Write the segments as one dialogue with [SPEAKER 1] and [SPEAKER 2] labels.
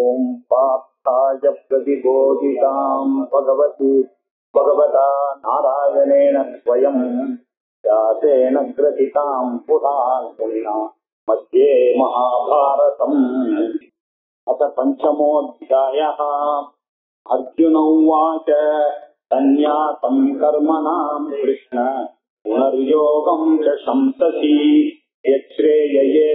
[SPEAKER 1] ஓம் பாப்தாய பிரதிபோதிதாம் பகவதா நாராயணேன ஸ்வயம் யாசேன கிரதிதாம் புராண முனினா மத்யே மகாபாரதம். அத பஞ்சமோऽध्यायः. அர்ஜுன உவாச சந்நியாசம் கர்மணாம் கிருஷ்ண புனர்யோகம் ச சம்சசி யச்ரேயேதயோரேகம்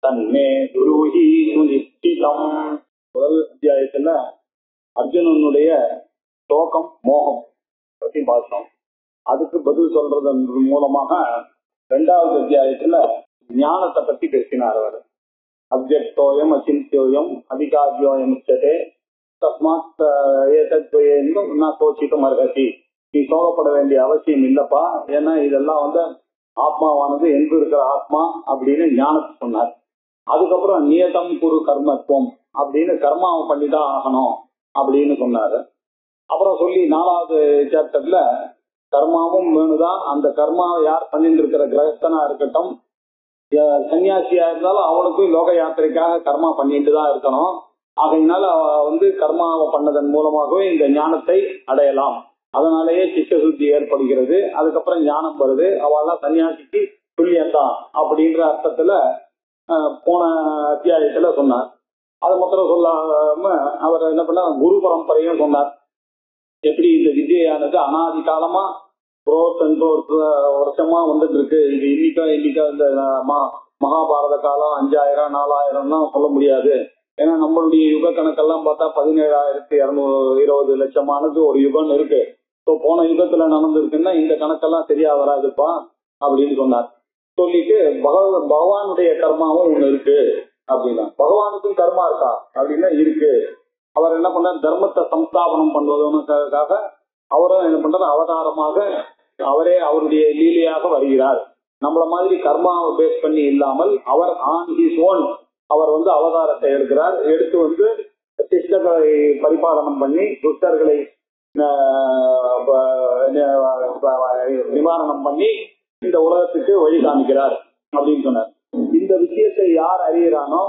[SPEAKER 1] தன்மே குருஹி சுநிஷ்டிதம். முதல் அத்தியாயத்துல அர்ஜுனனுடைய சோகம் மோகம் பத்தி பார்த்தோம். அதுக்கு பதில் சொல்றது மூலமாக இரண்டாவது அத்தியாயத்துல ஞானத்தை பத்தி பேசினார். அவர் அவ்யக்தோயம் அசிந்தியோயம் அதிகாரியோயம் உச்சதே தஸ்மாத் ஏதத்வயேந்தும் நான் கோச்சித்தும் அர்ஹதி. நீ சோகப்பட வேண்டிய அவசியம் இல்லப்பா, ஏன்னா இதெல்லாம் ஆத்மாவானது எங்கு இருக்கிற ஆத்மா அப்படின்னு ஞானத்தை சொன்னார். அதுக்கப்புறம் நியதம் குரு கர்மத்துவம் அப்படின்னு கர்மாவை பண்ணிதான் ஆகணும் அப்படின்னு சொன்னாரு. அப்புறம் சொல்லி நாலாவது சாப்டர்ல கர்மாவும் வேணுதான். அந்த கர்மாவை யார் பண்ணிட்டு இருக்கிற கிரகஸ்தனா இருக்கட்டும், சன்னியாசியா இருந்தாலும் அவனுக்கும் லோக யாத்திரைக்காக கர்மா பண்ணிட்டு தான் இருக்கணும். ஆகையினால கர்மாவை பண்ணதன் மூலமாகவே இந்த ஞானத்தை அடையலாம். அதனாலேயே சித்த சுத்தி ஏற்படுகிறது. அதுக்கப்புறம் ஞானம் வருது. அவெல்லாம் சன்னியாசிக்கு துல்லியம்தான் அப்படின்ற அர்த்தத்துல போன அத்தியாயத்துல சொன்னார். அது மாத்திரம் சொல்லாம அவர் என்ன பண்ண குரு பரம்பரையும் சொன்னார். எப்படி இந்த வித்யானது அனாதி காலமா வருஷமா வந்துட்டு இருக்கு. இது இன்னைக்கா இந்த மகாபாரத காலம் 5000 4000 சொல்ல முடியாது. ஏன்னா நம்மளுடைய யுக கணக்கெல்லாம் பார்த்தா 17,220 லட்சமானது ஒரு யுகம் இருக்கு. ஸோ போன யுகத்துல நடந்திருக்குன்னா இந்த கணக்கெல்லாம் சரியா வராதுப்பா அப்படின்னு சொன்னார். சொல்லிட்டு பகவானுடைய கர்மாவும் ஒண்ணு இருக்கு அப்படின்னா, பகவானுக்கும் கர்மா இருக்கா அப்படின்னா இருக்கு. அவர் என்ன பண்றார், தர்மத்தை சம்ஸ்தாபனம் பண்ணுவதற்காக அவரும் என்ன பண்றாரு, அவதாரமாக அவரே அவருடைய லீலையாக வருகிறார். நம்மள மாதிரி கர்மாவை பேஸ் பண்ணி இல்லாமல் அவர் ஆன் ஹிஸ் ஓன் அவர் அவதாரத்தை எடுக்கிறார். எடுத்து சிஷ்டர்களை பரிபாலனம் பண்ணி துஷ்டர்களை நிவாரணம் பண்ணி இந்த உலகத்துக்கு வழி காமிக்கிறார் அப்படின்னு சொன்னார். இந்த விஷயத்தை யார் அறிகிறானோ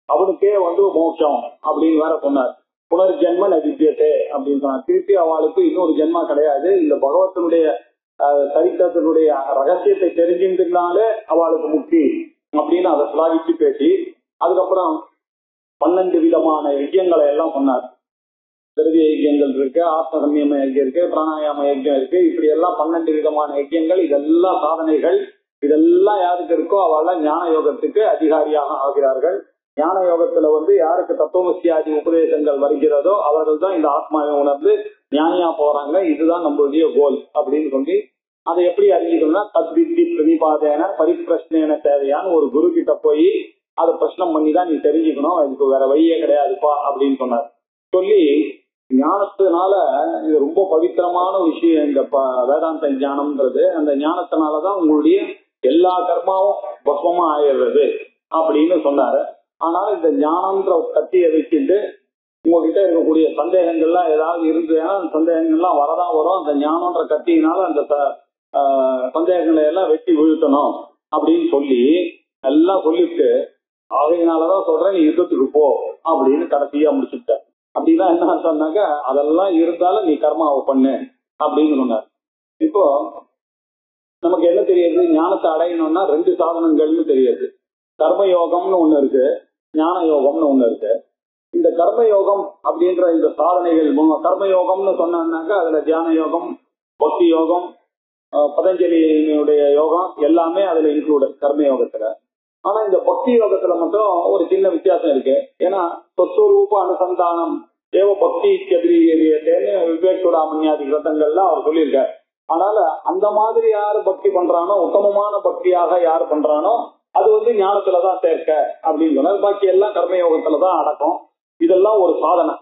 [SPEAKER 1] அவனுக்கே மோட்சம் அப்படின்னு வேற சொன்னார். புனர்ஜென்ம நவித்தியத்தை அப்படின்னு சொன்னார். திருப்பி அவளுக்கு இன்னொரு ஜென்மா கிடையாது. இந்த பகவத்தினுடைய சரித்திரத்தினுடைய ரகசியத்தை தெரிஞ்சிருந்தாலே அவளுக்கு முக்தி அப்படின்னு அதை ஸ்லாகிச்சு பேசி அதுக்கப்புறம் 12 விதமான யஜ்யங்களை எல்லாம் சொன்னார். திரவிய யஜ்யங்கள் இருக்கு, ஆத்ம சம்யம யஜ்யம் இருக்கு, பிராணாயாம யஜ்யம் இருக்கு. இப்படி எல்லாம் 12 விதமான யஜ்யங்கள். இதெல்லாம் சாதனைகள். இதெல்லாம் யாருக்கு இருக்கோ அவெல்லாம் ஞான யோகத்துக்கு அதிகாரியாக ஆகிறார்கள். ஞான யோகத்துல யாருக்கு தத்துவமசியாதி உபதேசங்கள் வருகிறதோ அவர்கள் தான் இந்த ஆத்மாவை உணர்ந்து ஞானியா போறாங்க. இதுதான் நம்மளுடைய கோல் அப்படின்னு சொல்லி அதை எப்படி அறிஞ்சுக்கணும்னா தத்வித்தி பிரதிபாதேன பரிப்பிரஷ்னேன தேவையான ஒரு குரு கிட்ட போய் அதை பிரச்சனம் பண்ணி தான் நீ தெரிஞ்சுக்கணும். அதுக்கு வேற வழியே கிடையாதுப்பா அப்படின்னு சொன்னார். சொல்லி ஞானத்தினால இது ரொம்ப பவித்திரமான விஷயம். இந்த வேதாந்த ஞானம்ன்றது அந்த ஞானத்தினாலதான் உங்களுடைய எல்லா கர்மாவும் பஸ்வமா ஆயிடுறது அப்படின்னு சொன்னாரு. ஆனால் இந்த ஞானம்ன்ற கத்தியை வச்சுட்டு உங்ககிட்ட இருக்கக்கூடிய சந்தேகங்கள்லாம் ஏதாவது இருந்ததுன்னா அந்த சந்தேகங்கள்லாம் வரதான் வரும். அந்த ஞானம்ன்ற கத்தியினால அந்த சந்தேகங்களை எல்லாம் வெட்டி வீழ்த்தணும் அப்படின்னு சொல்லி எல்லாம் சொல்லிட்டு ஆகையினாலதான் சொல்றேன் நீ யுத்தத்துக்கு போ அப்படின்னு கடைசியா முடிச்சுட்ட. அப்படின்னா என்ன சொன்னாக்க அதெல்லாம் இருந்தாலும் நீ கர்மாவை பண்ணு அப்படின்னு சொன்னார். இப்போ நமக்கு என்ன தெரியுது, ஞானத்தை அடையணும்னா 2 சாதனங்கள்னு தெரியுது. கர்மயோகம்னு ஒண்ணு இருக்கு, ஞான யோகம்னு ஒண்ணு இருக்கு. இந்த கர்மயோகம் அப்படின்ற இந்த சாதனைகள் கர்மயோகம்னு சொன்னாக்க அதுல தியான யோகம், பக்தி யோகம், பதஞ்சலியினுடைய யோகம் எல்லாமே அதுல இன்க்ளூட் கர்மயோகத்துல. ஆனா இந்த பக்தி யோகத்துல மட்டும் ஒரு சின்ன வித்தியாசம் இருக்கு. ஏன்னா சொஸ்வரூப அனுசந்தானம் தேவ பக்தி கதிரியேன்னு விவேக் சூடாமணியாதி கிரந்தங்கள்லாம் அவர் சொல்லியிருக்காரு. அதனால அந்த மாதிரி யாரு பக்தி பண்றானோ, உத்தமமான பக்தியாக யாரு பண்றானோ அது ஞானத்துலதான் சேர்க்க அப்படின்னு சொன்னார். பாக்கி எல்லாம் கர்மயோகத்துலதான் அடக்கம். இதெல்லாம் ஒரு சாதனை.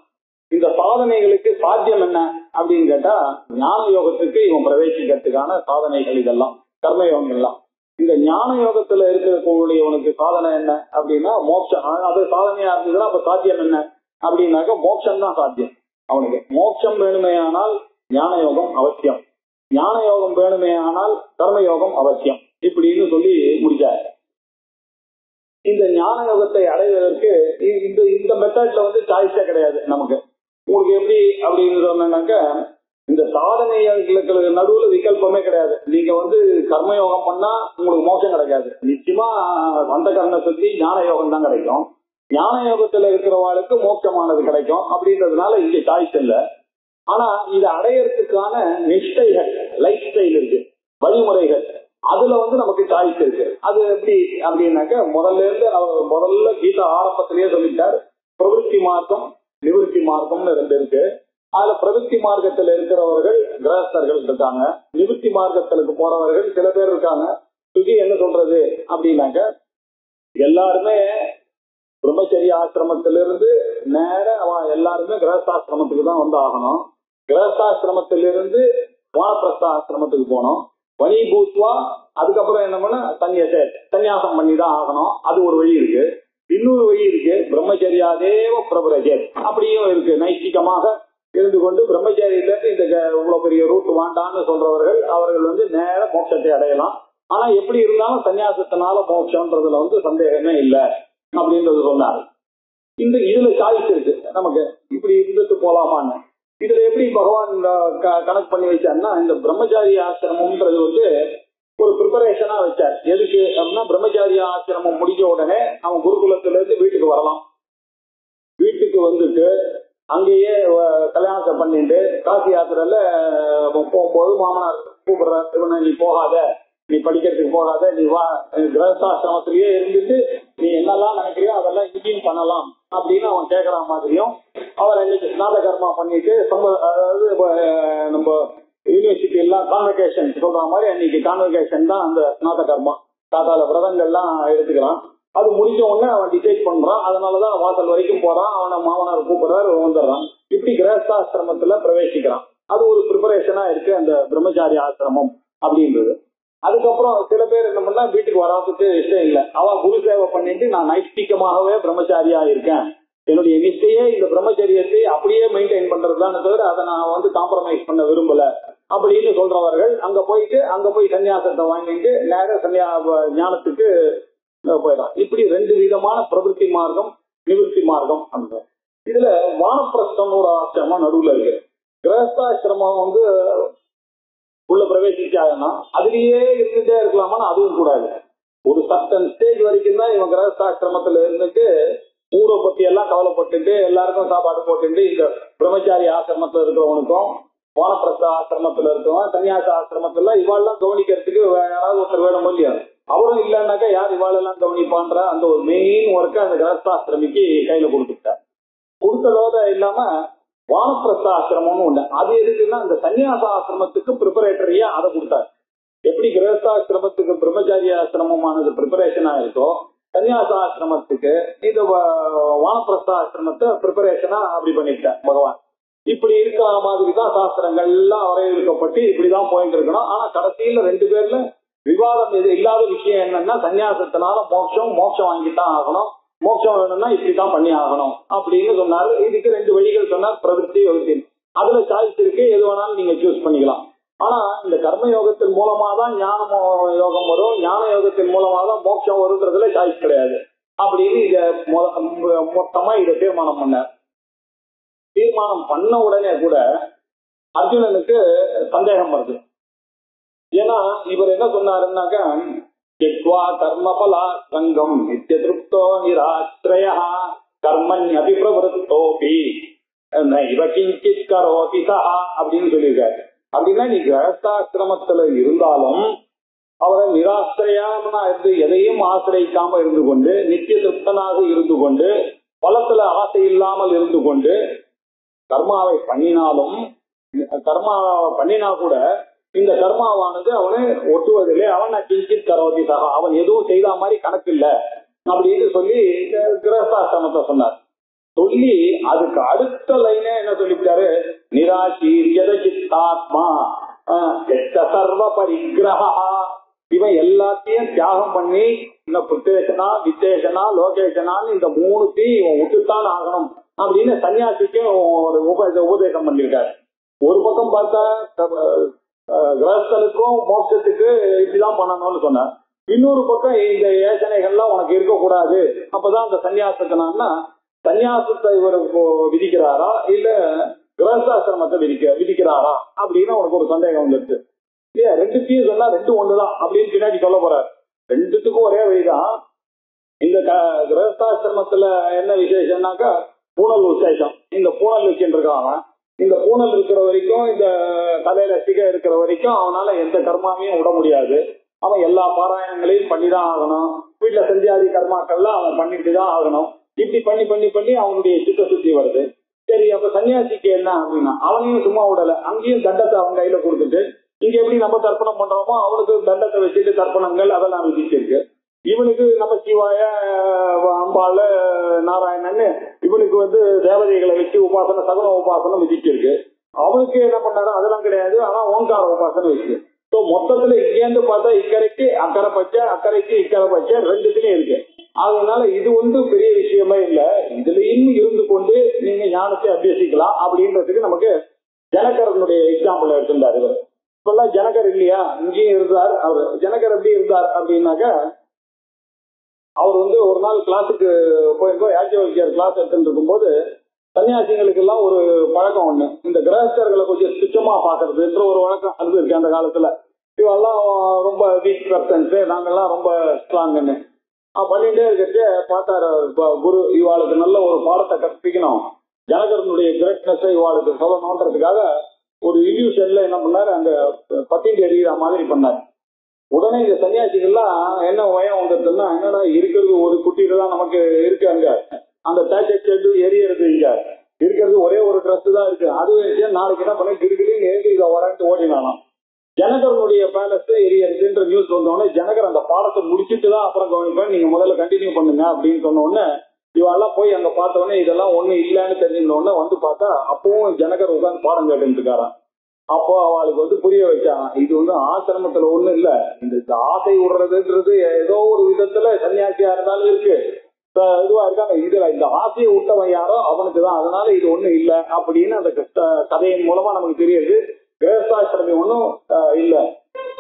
[SPEAKER 1] இந்த சாதனைகளுக்கு சாத்தியம் என்ன அப்படின்னு கேட்டா ஞான யோகத்துக்கு இவன் பிரவேசிக்கிறதுக்கான சாதனைகள் இதெல்லாம் கர்மயோகங்கள்லாம். இந்த ஞான யோகத்துல இருக்கக்கூடியவனுக்கு சாதனை என்ன அப்படின்னா மோட்சம். அது சாதனையா இருந்ததுன்னா அப்ப சாத்தியம் என்ன அப்படின்னாக்க மோட்சம் தான் சாத்தியம். அவனுக்கு மோட்சம் வேணுமே ஆனால் ஞான யோகம் அவசியம், ஞான யோகம் வேணுமே ஆனால் கர்மயோகம் அவசியம் இப்படின்னு சொல்லி முடிச்சாரு. இந்த ஞான யோகத்தை அடைவதற்கு இந்த மெத்தட்ல வந்து சாய்ஸே கிடையாது நமக்கு. உங்களுக்கு எப்படி அப்படின்னு சொன்னாக்க, இந்த சாதனைகளுக்கு நடுவுல விகல்பமே கிடையாது. நீங்க வந்து கர்மயோகம் பண்ணா உங்களுக்கு மோட்சம் கிடைக்காது. நிச்சயமா அந்த கர்ண சுத்தி ஞான யோகம் தான் கிடைக்கும். ஞான யோகத்துல இருக்கிறவாளுக்கு மோட்சமானது கிடைக்கும். அப்படின்றதுனால இங்க சாய்ஸ் இல்லை. ஆனா இதை அடையறதுக்கான நிஷ்டைகள், லைஃப் ஸ்டைல் இருக்கு, வழிமுறைகள், அதுல வந்து நமக்கு சாய்ஸ் இருக்கு. அது எப்படி அப்படின்னாக்க, முதல்ல கீதா ஆரம்பத்திலேயே சொல்லிட்டார், பிரவருத்தி மார்க்கம் நிவர்த்தி மார்க்கம்னு 2 இருக்கு. அதுல பிரவருத்தி மார்க்கத்துல இருக்கிறவர்கள் கிரகஸ்தர்கள் இருக்காங்க, நிவர்த்தி மார்க்கத்திற்கு போறவர்கள் சில பேர் இருக்காங்க. சுகி என்ன சொல்றது அப்படின்னாக்க, எல்லாருமே பிரம்மச்சரிய ஆசிரமத்திலிருந்து நேர அவன் எல்லாருமே கிரகஸ்தாசிரமத்துக்கு தான் வந்து ஆகணும். கிரகஸ்தாசிரமத்திலிருந்து வானப்பிரஸ்த ஆசிரமத்துக்கு போனோம். வணி பூத்வா அதுக்கப்புறம் என்ன பண்ண சன்னியாசம் பண்ணி தான் ஆகணும். அது ஒரு வழி இருக்கு. இன்னொரு வழி இருக்கு, பிரம்மச்சரியாதேவ பிரபரஜேத் அப்படியும் இருக்கு. நைஷ்டிகமாக இருந்து கொண்டு பிரம்மச்சாரியிலிருந்து இந்த இவ்வளவு பெரிய ரூட் வாண்டான்னு சொல்றவர்கள் அவர்கள் வந்து நேர மோட்சத்தை அடையலாம். ஆனா எப்படி இருந்தாலும் சன்னியாசத்தினால மோட்சம்ன்றதுல வந்து சந்தேகமே இல்லை அப்படின்றது சொன்னார். இதுல சாய்ஸ் இருக்கு நமக்கு, இப்படி இருந்துட்டு போலாமான்னு. இதுல எப்படி பகவான் கனெக்ட் பண்ணி வச்சாருன்னா, இந்த பிரம்மச்சாரி ஆசிரமம்ன்றது வந்து ஒரு ப்ரிப்பரேஷனா வச்சார். எதுக்கு அப்படின்னா, பிரம்மச்சாரி ஆசிரமம் முடிஞ்ச உடனே அவன் குருகுலத்துல இருந்து வீட்டுக்கு வரலாம். வீட்டுக்கு வந்துட்டு அங்கேயே கல்யாணத்தை பண்ணிட்டு காசி யாத்திரையில போகும்போது மாமனார் கூப்பிடுற, நீ போகாத, நீ படிக்கிறதுக்கு போகாத, நீ வா கிரகஸ்தாசிரமத்திலேயே இருந்துட்டு நீ என்னெல்லாம் நினைக்கிறியோ அதெல்லாம் இங்கேயும் பண்ணலாம் அப்படின்னு அவன் கேட்கற மாதிரியும், அவர் அன்னைக்கு ஸ்நாத கர்மா பண்ணிட்டு அதாவது நம்ம யூனிவர்சிட்டி எல்லாம் கான்வெகேஷன் சொல்ற மாதிரி அன்னைக்கு கான்வெகேஷன் தான் அந்த ஸ்நாத கர்மா. தாத்தால விரதங்கள்லாம் எடுத்துக்கிறான். அது முடிஞ்ச உடனே அவன் டிசைட் பண்றான். அதனாலதான் வாசல் வரைக்கும் போறான். அவனை மாமனார் கூப்பிடுறாரு, வந்துடுறான். இப்படி கிரகஸ்தாசிரமத்துல பிரவேசிக்கிறான். அது ஒரு ப்ரிப்பரேஷனா இருக்கு அந்த பிரம்மச்சாரி ஆசிரமம் அப்படின்றது. அதுக்கப்புறம் சில பேர் என்ன பண்ணா, வீட்டுக்கு வராதுக்கு இஷ்டம் இல்லை, அவன் குரு சேவை பண்ணிட்டு நான் நைஷ்டிகமாகவே பிரம்மச்சாரியா இருக்கேன், என்னுடைய நிஷ்டையே இந்த பிரம்மச்சரியத்தை அப்படியே மெயின்டைன் பண்றதுதான் தவிர அதை நான் வந்து காம்ப்ரமைஸ் பண்ண விரும்பல அப்படின்னு சொல்றவர்கள் அங்க போய் சன்னியாசத்தை வாங்கிட்டு நேர ஞானத்துக்கு போயிடும். இப்படி 2 விதமான பிரவருத்தி மார்க்கம் நிவர்த்தி மார்க்கம். அந்த இதுல வானப்பிரஸ்தம் ஒரு ஆசிரமம் நடுவுல இருக்கு. கிரகஸ்தாசிரமம் வந்து உள்ள பிரவேசிச்சாங்கன்னா அதுலயே இருந்துட்டே இருக்கலாமா, அதுவும் கூடாது. ஒரு சர்டன் ஸ்டேஜ் வரைக்கும் தான் இவன் கிரகஸ்தாசிரமத்துல இருந்துட்டு ஊரை பத்தி எல்லாம் கவலைப்பட்டுட்டு எல்லாருக்கும் சாப்பாடு போட்டுட்டு, இந்த பிரம்மச்சாரி ஆசிரமத்துல இருக்கிறவனுக்கும் வானப்பிரஸ்த ஆசிரமத்துல இருக்கவன் சன்னியாச ஆசிரமத்துல இவாளெல்லாம் கவனிக்கிறதுக்கு யாராவது ஒருத்தர் வேணும் இல்லையா, அவரும் இல்லைன்னாக்கா யார் இவாளெல்லாம் கவனிப்பான்ற அந்த ஒரு மெயின் ஒர்க்கை அந்த கிரகஸ்தாசிரமிக்கு கையில கொடுத்துட்டார். கொடுத்ததோட இல்லாம வானப்பிரஸ்த ஆசிரமம்னு ஒண்ணு, அது எதுக்குன்னா இந்த சன்னியாச ஆசிரமத்துக்கு ப்ரிப்பரேட்டரியா அதை கொடுத்தாரு. எப்படி கிரகஸ்தாசிரமத்துக்கு பிரம்மச்சாரிய ஆசிரமமானது ப்ரிப்பரேஷனா இருக்கோ, சன்னியாச ஆசிரமத்துக்கு இந்த வானப்பிரஸ்த ஆசிரமத்தை ப்ரிப்பரேஷனா அப்படி பண்ணிட்டார் பகவான். இப்படி இருக்கிற மாதிரி தான் சாஸ்திரங்கள் எல்லாம் வரையறுக்கப்பட்டு இப்படிதான் போயிட்டு இருக்கணும். ஆனா கடைசியில 2 பேர்ல விவாதம் இது இல்லாத விஷயம் என்னன்னா, சன்னியாசத்தினால மோட்சம் வாங்கித்தான் ஆகணும், மோட்சம் வேணும்னா இப்படிதான் பண்ணி ஆகணும் அப்படின்னு சொன்னாரு. இதுக்கு 2 வழிகள் சொன்னார், பிரவருத்தி யோகத்தி. அதுல சாய்ஸ் இருக்கு, எது வேணாலும் நீங்க சூஸ் பண்ணிக்கலாம். ஆனா இந்த கர்ம யோகத்தின் மூலமா தான் ஞான யோகம் வரும், ஞான யோகத்தின் மூலமா தான் மோட்சம் வருங்கிறதுல சாய்ஸ் கிடையாது அப்படின்னு இத மொத்தமா இதை தீர்மானம் பண்ணார். தீர்மானம் பண்ண உடனே கூட அர்ஜுனனுக்கு சந்தேகம் வருது. ஏன்னா இவர் என்ன சொன்னாருன்னாக்கா, கர்மபலா சங்கம் நித்திய திருப்தோ நிராஸ்ரயா கர்மண்யபி பிரவருத்தோபி இவ கிஞ்சித் கரோதி சஹா அப்படின்னு சொல்லியிருக்காரு. அப்படின்னா நீ கிரகஸ்தாசிரமத்துல இருந்தாலும் அவரை நிராசிரியாமனா இருந்து எதையும் ஆசிரியிக்காம இருந்து கொண்டு, நித்திய திருப்தனாக இருந்து கொண்டு, பலத்துல ஆசை இல்லாமல் இருந்து கொண்டு கர்மாவை பண்ணினாலும், கர்மாவை பண்ணினா கூட இந்த கர்மாவானது அவனை ஒட்டுவதில்லை. அவன் கிஞ்சித் கரோதி சஹா, அவன் எதுவும் செய்த மாதிரி கணக்கு இல்லை அப்படின்னு சொல்லி கிரகஸ்தாசிரமத்தை சொன்னார். சொல்லி அதுக்கு அடுத்த லைனே என்ன சொல்லிட்டாரு, நிராசீரியத சித்தாத்மா சர்வ பரிகிரஹா, இவன் எல்லாத்தையும் தியாகம் பண்ணி இந்த புத்தேசனா வித்தேசனா லோகேஷனான்னு இந்த 3த்தையும் இவன் விட்டுத்தான் ஆகணும் அப்படின்னு சன்னியாசிக்கு ஒரு உபதேசம் பண்ணிருக்காரு. ஒரு பக்கம் பார்த்தா கிரகஸ்தனுக்கும் மோட்சத்துக்கு இப்படிதான் பண்ணணும்னு சொன்னார். இன்னொரு பக்கம் இந்த யோசனைகள்லாம் உனக்கு இருக்கக்கூடாது, அப்பதான் அந்த சன்னியாசத்தினா சன்னியாசத்தை இவர் விதிக்கிறாரா இல்ல கிரகஸ்தாசிரமத்தை விதிக்கிறாரா அப்படின்னு அவனுக்கு ஒரு சந்தேகம் வந்துருச்சு. இல்லையா, ரெண்டுத்தையும் சொன்னா ரெண்டும் ஒண்ணுதான் அப்படின்னு பின்னாடி சொல்ல போறாரு. ரெண்டுத்துக்கும் ஒரே வழிதான். இந்த கிரகஸ்தாசிரமத்துல என்ன விசேஷம்னாக்கா பூனல் விசேஷம். இந்த பூனல் வச்சுருக்காங்க. இந்த பூனல் இருக்கிற வரைக்கும், இந்த தலையில சிகை இருக்கிற வரைக்கும் அவனால எந்த கர்மாவையும் விட முடியாது. அவன் எல்லா பாராயணங்களையும் பண்ணிதான் ஆகணும். வீட்டுல சந்தியாதி கர்மாக்கள்லாம் அவன் பண்ணிட்டு தான் ஆகணும். இப்படி பண்ணி பண்ணி பண்ணி அவனுடைய சித்த சுத்தி வருது. சரி, அப்ப சன்னியாசிக்கு என்ன அப்படின்னா அவனையும் சும்மா விடல, அங்கேயும் தண்டத்தை அவன் கையில கொடுத்துட்டு, இங்க எப்படி நம்ம தர்ப்பணம் பண்றோமோ அவனுக்கு தண்டத்தை வச்சுட்டு தர்ப்பணங்கள் அதெல்லாம் விதிச்சிருக்கு. இவனுக்கு நம்ம சிவாய அம்பாள் நாராயணன் இவனுக்கு தேவதைகளை வச்சு உபாசனை சகுன உபாசனை விதிச்சிருக்கு. அவனுக்கு என்ன பண்ணாரு அதெல்லாம் கிடையாது. ஆனா ஓங்கார உபாசனை வச்சு. ஸோ மொத்தத்துல இங்கேருந்து பார்த்தா இக்கரைக்கு அக்கறை பச்சை, அக்கறைக்கு இக்கரை பச்சை ரெண்டுத்துலயும் இருக்கு. அதனால இது பெரிய விஷயமே இல்லை. இதுலயும் இருந்து கொண்டு நீங்க ஞானத்தை அபியசிக்கலாம் அப்படின்றதுக்கு நமக்கு ஜனகரனுடைய எக்ஸாம்பிள் எடுத்திருந்தார். இவர் இப்பெல்லாம் ஜனகர் இல்லையா, இங்கேயும் இருந்தார். அவர் ஜனகர் எப்படி இருந்தார் அப்படின்னாக்க, அவர் ஒரு நாள் கிளாஸுக்கு போயிருக்கோம். யாஜ்ஞவல்கியர் கிளாஸ் எடுத்துட்டு இருக்கும்போது சன்னியாசிகளுக்கு எல்லாம் ஒரு பழக்கம் ஒண்ணு, இந்த கிரகஸ்தர்களை கொஞ்சம் துச்சமா பாக்குறதுன்ற ஒரு வழக்கம் அது இருக்கு அந்த காலத்துல. இவெல்லாம் ரொம்ப வீக் பர்சன்ஸ், நாங்கெல்லாம் ரொம்ப ஸ்ட்ராங்குன்னு பண்ணிட்டே இருக்கிறது பார்த்தாரு குரு. இவாளுக்கு நல்ல ஒரு பாடத்தை கற்பிக்கணும், ஜனகரனுடைய கிரேட்னஸ் இவாளுக்கு சொல்லணுன்றதுக்காக ஒரு இல்யூஷன்ல என்ன பண்ணாரு, அங்க பத்திட்டு எறிகிற மாதிரி பண்ணாரு. உடனே இந்த சன்னியாசிகள்லாம் என்ன வயம் வந்துருதுன்னா, என்னடா இருக்கிறது ஒரு குட்டியில தான் நமக்கு இருக்கு, அங்க அந்த தேச்செட்டு எரியறது இங்க இருக்கிறது ஒரே ஒரு ட்ரெஸ் தான் இருக்கு, அது நாளைக்கு என்ன பண்ண கிடுகிடுன்னு எங்க இதை வரன்ட்டு ஓடினாலும் ஜனகரனுடைய பேலஸ் எரியறதுன்ற நியூஸ் வந்தோடனே ஜனகர் அந்த பாடத்தை முடிச்சுட்டு தான் அப்புறம் கவனிப்பேன், நீங்க முதல்ல கண்டினியூ பண்ணுங்க அப்படின்னு சொன்ன உடனே இவெல்லாம் போய் அங்க பார்த்தோடனே இதெல்லாம் ஒண்ணு இல்லைன்னு தெரிஞ்சுக்கணும்னு பார்த்தா அப்பவும் ஜனகர் உட்காந்து பாடம் கேட்டு இருக்காராம். அப்போ அவளுக்கு புரிய வச்சான், இது ஆசிரமத்துல ஒண்ணு இல்ல, இந்த ஆசை விடுறதுன்றது ஏதோ ஒரு விதத்துல சன்னியாசியா இருந்தாலும் இருக்கு, இதுவா இருக்காங்க. இதுல இந்த ஆசையை விட்டவன் யாரோ அவனுக்கு தான், அதனால இது ஒண்ணு இல்ல அப்படின்னு அந்த கதையின் மூலமா நமக்கு தெரியுது. கிரகஸ்தாசிரமம் ஒன்றும் இல்ல.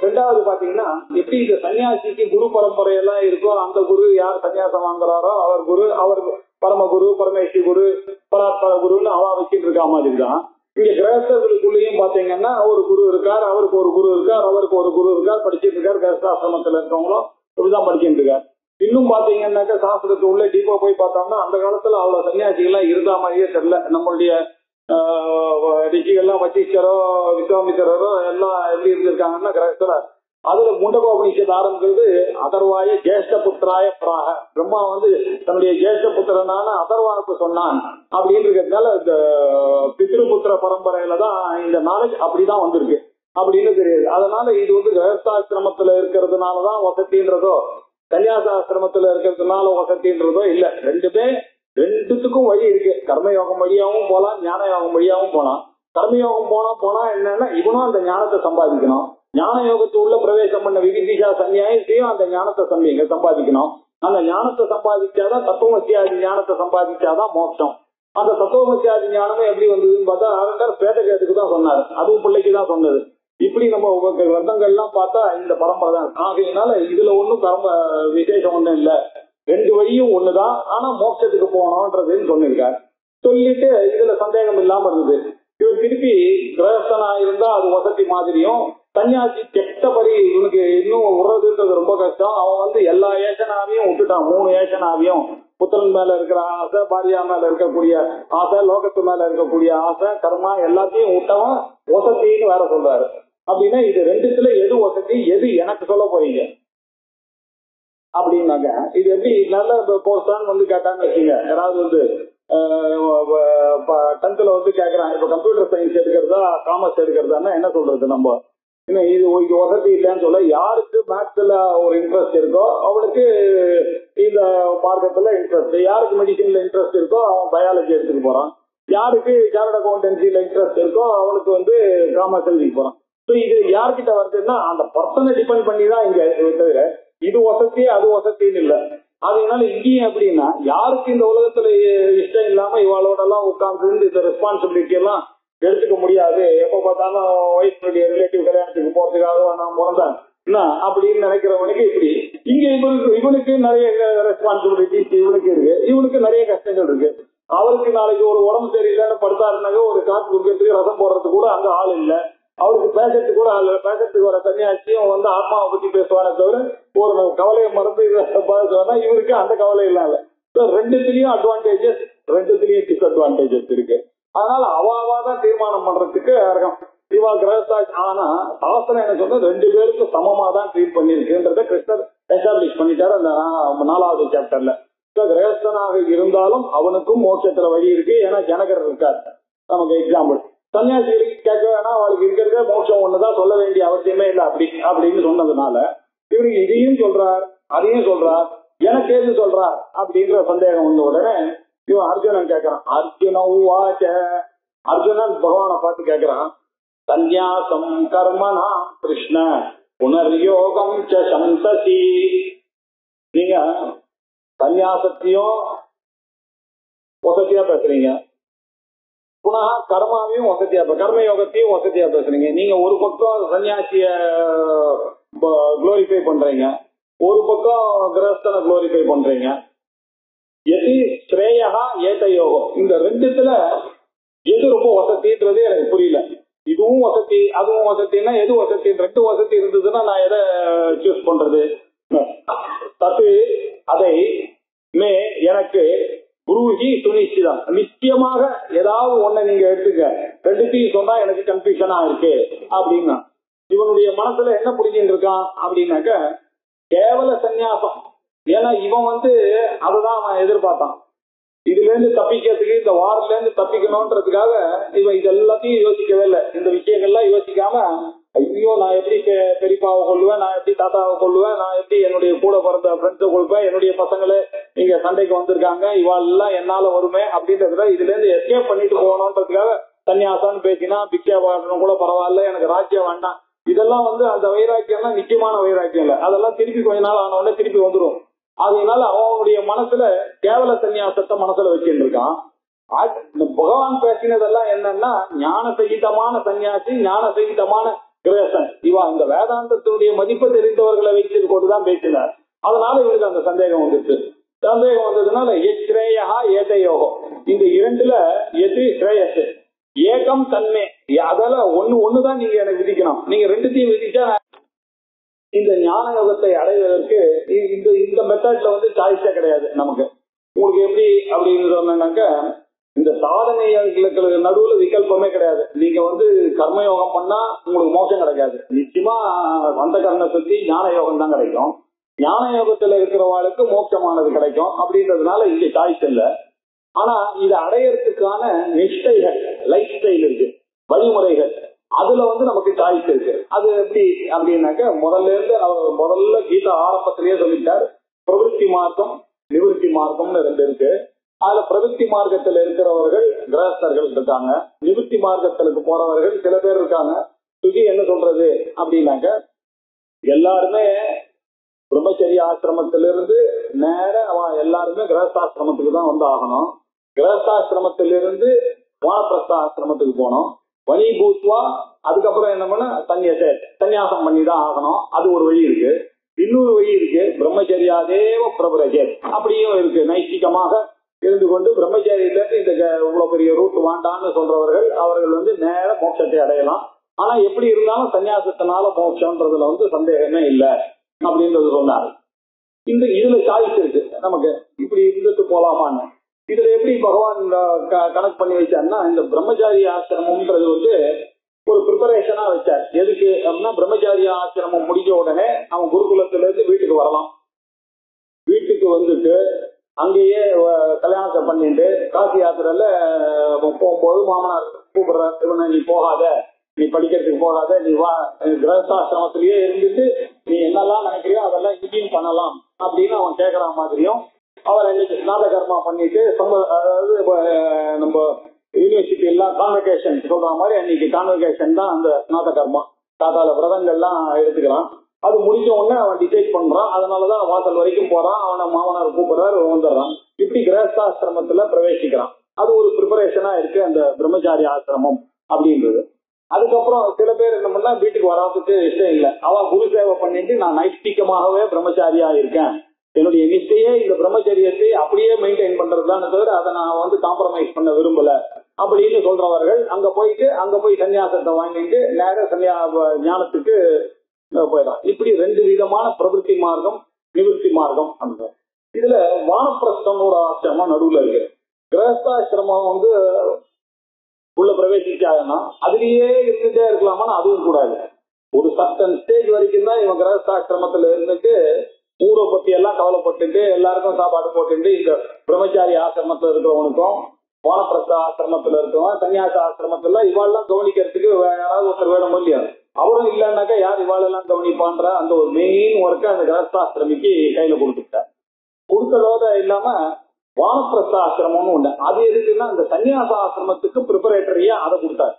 [SPEAKER 1] ரெண்டாவது பாத்தீங்கன்னா, எப்படி இந்த சன்னியாசிக்கு குரு பரம்பரையெல்லாம் இருக்கோ, அந்த குரு யார் சன்னியாசம் வாங்குறாரோ அவர் குரு, அவர் பரமகுரு, பரமேஸ்வரி குரு, பராத்பர குருன்னு அவா வச்சுட்டு இருக்கா மாதிரி தான் இங்க கிரகஸ்தர்களுக்குள்ளேயும் பாத்தீங்கன்னா ஒரு குரு இருக்கார், அவருக்கு ஒரு குரு இருக்கார், அவருக்கு ஒரு குரு இருக்கார், படிச்சுட்டு இருக்காரு. கிரகஸ்தாசிரமத்துல இருக்கவங்களும் இப்படிதான் படிச்சுட்டு இருக்காரு. இன்னும் பாத்தீங்கன்னாக்கா சாஸ்திரத்து உள்ள டீப்பா போய் பார்த்தோம்னா அந்த காலத்துல அவ்வளவு சன்னியாசிகள்லாம் இருந்தா மாதிரியே தெரியல. நம்மளுடைய ரிஷிகள்லாம் வசிஷ்டரோ விஸ்வாமித்திரரோ எல்லாம் எப்படி இருந்திருக்காங்கன்னா கிரகஸ்தர. அதுல முண்டகோபனிஷத்து ஆரம்பிக்கிறது அதர்வாய ஜேஷ்ட புத்திராய பிராக. பிரம்மா தன்னுடைய ஜேஷ்ட புத்திரனான அதர்வானுக்கு சொன்னான் அப்படின்னு இருக்கிறதுனால இந்த பித்ருபுத்திர பரம்பரையில தான் இந்த நாலேஜ் அப்படிதான் வந்திருக்கு அப்படின்னு தெரியுது. அதனால இது கிரகஸ்தாசிரமத்துல இருக்கிறதுனாலதான் வசதின்றதோ கன்னியாசாசிரமத்துல இருக்கிறதுனால வசதின்றதோ இல்ல. ரெண்டுத்துக்கும் வழி இருக்கு. கர்மயோகம் வழியாவும் போலாம், ஞான யோகம் வழியாவும் போலாம். கர்மயோகம் போனா என்னன்னா இவனும் அந்த ஞானத்தை சம்பாதிக்கணும். ஞான யோகத்து உள்ள பிரவேசம் பண்ண விதிஷா சன்னியாசியும் அந்த ஞானத்தை சம்பாதிக்கணும். அந்த ஞானத்தை சம்பாதிச்சாதான் தத்துவமசியாதி ஞானத்தை சம்பாதிச்சாதான் மோட்சம். அந்த தத்துவமசியாதி ஞானமும் எப்படி வந்ததுன்னு பார்த்தா ஆரண்டார் பேட்டகேட்டுக்கு தான் சொன்னாரு, அதுவும் பிள்ளைக்கு தான் சொன்னது. இப்படி நம்ம கிரந்தங்கள்லாம் பார்த்தா இந்த பரம்பரை தான். ஆகையினால இதுல ஒன்றும் விசேஷம் ஒன்றும் இல்லை, ரெண்டு வழியும் ஒண்ணுதான், ஆனா மோட்சத்துக்கு போகணும்ன்றதுன்னு சொல்லியிருக்காரு. சொல்லிட்டு இதுல சந்தேகம் இல்லாம இருந்தது. இவர் திருப்பி கிரகஸ்தனா இருந்தா அது வசதி மாதிரியும், சன்னியாசி கெட்டபடி இவனுக்கு இன்னும் விடுறதுன்றது ரொம்ப கஷ்டம். அவன் எல்லா ஏசனாவையும் விட்டுட்டான். 3 ஏசனாவையும், புத்தன் மேல இருக்கிற ஆசை, பாரியா மேல இருக்கக்கூடிய ஆசை, லோகத்து மேல இருக்கக்கூடிய ஆசை, கர்மா எல்லாத்தையும் விட்டவன் வசதின்னு வேற சொல்றாரு. அப்படின்னா இது ரெண்டுத்துல எது வசதி, எது எனக்கு சொல்ல போறீங்க அப்படின்னாங்க. இது எப்படி நல்ல கோர்ஸான்னு கேட்டான்னு வச்சுங்க. யாராவது 10th கேட்கறான், இப்ப கம்ப்யூட்டர் சயின்ஸ் எடுக்கிறதா காமர்ஸ் எடுக்கிறதான்னா என்ன சொல்றது நம்ம? இது வசதி இல்லைன்னு சொல்ல, யாருக்கு மேத்ஸ்ல ஒரு இன்ட்ரெஸ்ட் இருக்கோ அவனுக்கு இந்த மார்க்கத்துல இன்ட்ரெஸ்ட், யாருக்கு மெடிசின்ல இன்ட்ரெஸ்ட் இருக்கோ அவன் பயாலஜி எடுத்துக்க போறான், யாருக்கு சார்ட் அக்கௌண்டன்சில இன்ட்ரெஸ்ட் இருக்கோ அவனுக்கு காமர்ஸ் எழுதிக்க போறான். ஸோ இது யார்கிட்ட வருதுன்னா அந்த பர்சனை டிபெண்ட் பண்ணி தான் இங்க தவிர இது வசதி அது வசதின்னு இல்லை. அதனால இங்கேயும் எப்படின்னா யாருக்கு இந்த உலகத்துல இஷ்டம் இல்லாம இவாளோட எல்லாம் உட்கார்ந்து இந்த ரெஸ்பான்சிபிலிட்டி எல்லாம் எடுத்துக்க முடியாது, எப்ப பார்த்தாலும் ஒய்ஃபுடைய ரிலேட்டிவ் கல்யாணத்துக்கு போறதுக்காக நான் பிறந்தேன் என்ன அப்படின்னு நினைக்கிறவனுக்கு இப்படி இங்க இவனுக்கு நிறைய ரெஸ்பான்சிபிலிட்டிஸ் இவனுக்கு இருக்கு, இவனுக்கு நிறைய கஷ்டங்கள் இருக்கு. அவருக்கு நாளைக்கு ஒரு உடம்பு சரியில்லைன்னு படுத்தாருனாக்க ஒரு காசு குடிக்கிறதுக்கு ரசம் போடுறதுக்கு கூட அங்க ஆள் இல்லை. அவருக்கு பேசுறதுக்கு கூட ஆள் இல்லை. பேசுறதுக்கு வர சன்னியாசியும் வந்து ஆத்மாவை பத்தி பேசுவானே தவிர ஒரு கவலையை மறந்து சொன்னா இவருக்கு அந்த கவலை இல்லை. ரெண்டுத்திலயும் அட்வான்டேஜஸ், ரெண்டுத்திலயும் டிஸ்அட்வான்டேஜஸ் இருக்கு. அதனால அவாதான் தீர்மானம் பண்றதுக்கு இருக்கும். இவா கிரகஸ்தா. ஆனா சாஸ்திரம் என்ன சொன்னா 2 பேருக்கும் சமமா தான் ட்ரீட் பண்ணிருக்குன்றத கிருஷ்ணர் எஸ்டாப்ளிஷ் பண்ணிட்டாரு அந்த 4வது சாப்டர்ல. கிரகஸ்தனாக இருந்தாலும் அவனுக்கும் மோட்சத்துல வழி இருக்கு. ஏன்னா ஜனகர் இருக்காரு நமக்கு எக்ஸாம்பிள். சன்னியாசிகளுக்கு கேட்க வேணா, அவளுக்கு இருக்கிறதே மோட்சம் ஒண்ணுதான், சொல்ல வேண்டிய அவசியமே இல்லை அப்படின்னு சொன்னதுனால இவருக்கு இதையும் சொல்றார் அதையும் சொல்றார், எனக்கு எது சொல்றார் அப்படின்ற சந்தேகம் வந்த உடனே இவன் அர்ஜுனன் கேட்கறான். அர்ஜுனன் பகவானை பார்த்து கேட்கிறான், சந்நியாசம் கர்மனா கிருஷ்ண புனர்யோகம் சம்சசி. நீங்க சந்நியாசத்தையும் வசதியா பேசுறீங்க, புனா கர்மாவையும் வசதியா, கர்மயோகத்தையும் வசதியா பேசுறீங்க. நீங்க ஒரு பக்கம் சன்னியாசிய குளோரிஃபை பண்றீங்க, ஒரு பக்கம் கிரகஸ்தனை குளோரிஃபை பண்றீங்க. எது ஸ்ரேயா ஏத யோகம், இந்த ரெண்டுத்துல எது ரொம்ப வசதின்றது எனக்கு புரியல. இதுவும் வசதி அதுவும் வசதினா எது வசதி? 2 வசதி இருந்ததுன்னா நான் எதை சூஸ் பண்றது? தத்து அதை மே எனக்கு குருஜி சுனிச்சிதம், நிச்சயமாக ஏதாவது ஒண்ணை நீங்க எடுத்துக்க, 2த்தையும் சொன்னா எனக்கு கன்ஃபியூஷனா இருக்கு அப்படின்னா. இவனுடைய மனசுல என்ன புரிஞ்சுட்டு இருக்கான் அப்படின்னாக்க கேவல சந்நியாசம். ஏன்னா இவன் வந்து அதுதான் அவன் எதிர்பார்த்தான். இதுல இருந்து தப்பிக்கிறதுக்கு, இந்த வார்ல இருந்து தப்பிக்கணும்ன்றதுக்காக இவன் இது எல்லாத்தையும் யோசிக்கவே இல்லை. இந்த விஷயங்கள்லாம் யோசிக்காம, ஐயோ நான் எப்படி பெரியப்பாவை கொள்ளுவேன், நான் எப்படி தாத்தாவை கொள்ளுவேன், நான் எப்படி என்னுடைய கூட பிறந்த ஃப்ரெண்ட்ஸை கொள்வேன், என்னுடைய பசங்களே இங்க சண்டைக்கு வந்திருக்காங்க, இவாளெல்லாம் என்னால வருமே அப்படின்றதுல இதுல இருந்து எஸ்கேப் பண்ணிட்டு போகணும்ன்றதுக்காக சன்னியாசான்னு பேசினா, பிக்ஷா பாடணும் கூட பரவாயில்ல, எனக்கு ராஜ்யம் வேண்டாம், இதெல்லாம் வந்து அந்த வைராக்கியம் தான் நிச்சயமான வைராக்கியம் இல்லை. அதெல்லாம் திருப்பி கொஞ்ச நாள் ஆன உடனே திருப்பி வந்துடும். அதனால அவனுடைய மனசுல கேவல சன்னியாசத்தை மனசுல வச்சுட்டு இருக்கான். பகவான் பேசினதெல்லாம் என்னன்னா ஞான சகிதமான சன்னியாசி, ஞான சகிதமான கிரகஸ்தன். இவா இந்த வேதாந்தத்தினுடைய மதிப்பை தெரிந்தவர்களை வைத்து கொண்டுதான் பேசினார். அதனால இவருக்கு அந்த சந்தேகம் வந்துச்சு. சந்தேகம் வந்ததுனால எஸ்ரேயா ஏத யோகம், இந்த 2ல எது ஸ்ரேயஸ் ஏகம் தன்மை, அதெல்லாம் ஒண்ணுதான் நீங்க எனக்கு விதிக்கணும். நீங்க 2த்தையும் விதிச்சா இந்த ஞான யோகத்தை அடைவதற்கு இந்த மெத்தட்ல வந்து சாய்ஸே கிடையாது நமக்கு. உங்களுக்கு எப்படி அப்படின்னு சொன்னாக்க, இந்த சாதனைகளுக்கு நடுவுல விகல்பமே கிடையாது. நீங்க வந்து கர்மயோகம் பண்ணா உங்களுக்கு மோட்சம் கிடைக்காது. நிச்சயமா அந்த கர்ண சுத்தி ஞான யோகம் தான் கிடைக்கும். ஞான யோகத்துல இருக்கிறவாளுக்கு மோட்சமானது கிடைக்கும். அப்படின்றதுனால இங்க சாய்ஸ் இல்லை. ஆனா இதை அடையறதுக்கான நிஷ்டைகள், லைஃப் ஸ்டைல் இருக்கு, வழிமுறைகள், அதுல வந்து நமக்கு சாய்ஸ் இருக்கு. அது எப்படி அப்படின்னாக்க முதல்ல கீதா ஆரம்பத்திலேயே சொல்லிட்டார், பிரவருத்தி மார்க்கம் நிவர்த்தி மார்க்கம்னு 2 இருக்கு. அதுல பிரவருத்தி மார்க்கத்துல இருக்கிறவர்கள் கிரகஸ்தர்கள் இருக்காங்க, நிவர்த்தி மார்க்கத்திற்கு போறவர்கள் சில பேர் இருக்காங்க. சுகி என்ன சொல்றது அப்படின்னாக்க, எல்லாருமே பிரம்மச்சரிய ஆசிரமத்திலிருந்து நேர அவன் எல்லாருமே கிரகஸ்தாசிரமத்துக்கு தான் வந்து ஆகணும். கிரகஸ்தாசிரமத்திலிருந்து வானப்பிரஸ்த ஆசிரமத்துக்கு போனோம். வனி பூத்வா அதுக்கப்புறம் என்ன பண்ண சன்னியாசம் பண்ணி தான் ஆகணும். அது ஒரு வழி இருக்கு. இன்னொரு வழி இருக்கு, பிரம்மச்சரியாதேவ பிரபரஜேத் அப்படியும் இருக்கு. நைஷ்டிகமாக இருந்து கொண்டு பிரம்மச்சரியத்துல இந்த இவ்வளவு பெரிய ரூட் வாண்டான்னு சொல்றவர்கள் அவர்கள் வந்து நேர மோட்சத்தை அடையலாம். ஆனா எப்படி இருந்தாலும் சன்னியாசத்தினால மோட்சம்ன்றதுல வந்து சந்தேகமே இல்லை அப்படின்றது சொன்னார். இதுல சாய்ஸ் இருக்கு நமக்கு, இப்படி இருந்துட்டு போலாமான்னு. இதுல எப்படி பகவான் கனெக்ட் பண்ணி வச்சாருன்னா, இந்த பிரம்மச்சாரி ஆசிரமம்ன்றது வந்து ஒரு ப்ரிப்பரேஷனா வச்சார். எதுக்கு அப்படின்னா, பிரம்மச்சாரி ஆசிரமம் முடிஞ்ச உடனே அவன் குருகுலத்துல இருந்து வீட்டுக்கு வரலாம். வீட்டுக்கு வந்துட்டு அங்கேயே கல்யாணத்தை பண்ணிட்டு காசி யாத்திரையில போகும்போது மாமனார் கூப்பிடுறார், இவனை நீ போகாத, நீ படிக்கிறதுக்கு போகாத, நீ வா கிரகஸ்தாசிரமத்திலேயே இருந்துட்டு நீ என்னெல்லாம் நினைக்கிறியோ அதெல்லாம் இங்கேயும் பண்ணலாம் அப்படின்னு அவன் கேட்கற மாதிரியும், அவர் இன்னைக்கு ஸ்நாத கர்மா பண்ணிட்டு அதாவது நம்ம யூனிவர்சிட்டி எல்லாம் கான்வெகேஷன் சொல்ற மாதிரி அன்னைக்கு கான்வெகேஷன் தான் அந்த ஸ்நாத கர்மா. காத்தால விரதங்கள்லாம் எடுத்துக்கிறான். அது முடிஞ்ச உடனே அவன் டிசைட் பண்றான். அதனாலதான் வாசல் வரைக்கும் போறான். அவனை மாமனார் கூப்பிடுறாரு, வந்துடுறான். இப்படி கிரகஸ்தாசிரமத்துல பிரவேசிக்கிறான். அது ஒரு ப்ரிப்பரேஷனா இருக்கு அந்த பிரம்மச்சாரி ஆசிரமம் அப்படின்றது. அதுக்கப்புறம் சில பேர் என்ன பண்ணா, வீட்டுக்கு வராதுக்கு இஷ்டம் இல்லை, அவன் குரு சேவை பண்ணிட்டு நான் நைஷ்டிகமாகவே பிரம்மச்சாரியா இருக்கேன், என்னுடைய நிஷ்டையே இந்த பிரம்மச்சரியத்தை அப்படியே மெயின்டைன் பண்றதுதான் தவிர அதை நான் காம்ப்ரமைஸ் பண்ண விரும்பல அப்படின்னு சொல்றவர்கள் அங்க போய் சன்னியாசத்தை வாங்கிட்டு நேர ஞானத்துக்கு போயிடலாம். இப்படி ரெண்டு விதமான பிரவருத்தி மார்க்கம் நிவர்த்தி மார்க்கம். அந்த இதுல வானப்பிரஸ்தம் ஒரு ஆசிரமம் நடுவுல இருக்கு. கிரகஸ்தாசிரமம் உள்ள பிரவேசிச்சாங்கன்னா அதுலயே இருந்துட்டே இருக்கலாமா? அதுவும் கூடாது. ஒரு சர்டன் ஸ்டேஜ் வரைக்கும் தான் இவன் கிரகஸ்தாசிரமத்துல இருந்துட்டு ஊரை பத்தி எல்லாம் கவலைப்பட்டுட்டு எல்லாருக்கும் சாப்பாடு போட்டுட்டு இந்த பிரம்மச்சாரி ஆசிரமத்துல இருக்கிறவனுக்கும் வானப்பிரஸ்த ஆசிரமத்துல இருக்கவன் சன்னியாச ஆசிரமத்துல இவாளெல்லாம் கவனிக்கிறதுக்கு யாராவது ஒருத்தர் வேணும் இல்லையா? அவரும் இல்லைன்னாக்கா யார் இவாளெல்லாம் கவனிப்பான்ற அந்த ஒரு மெயின் ஒர்க்கை அந்த கிரகஸ்தாசிரமிக்கு கையில கொடுத்துட்டார். கொடுத்ததோட இல்லாம வானப்பிரஸ்த ஆசிரமம்னு ஒண்ணு. அது எதுக்குன்னா இந்த சன்னியாச ஆசிரமத்துக்கு ப்ரிப்பரேட்டரியா அதை கொடுத்தாரு.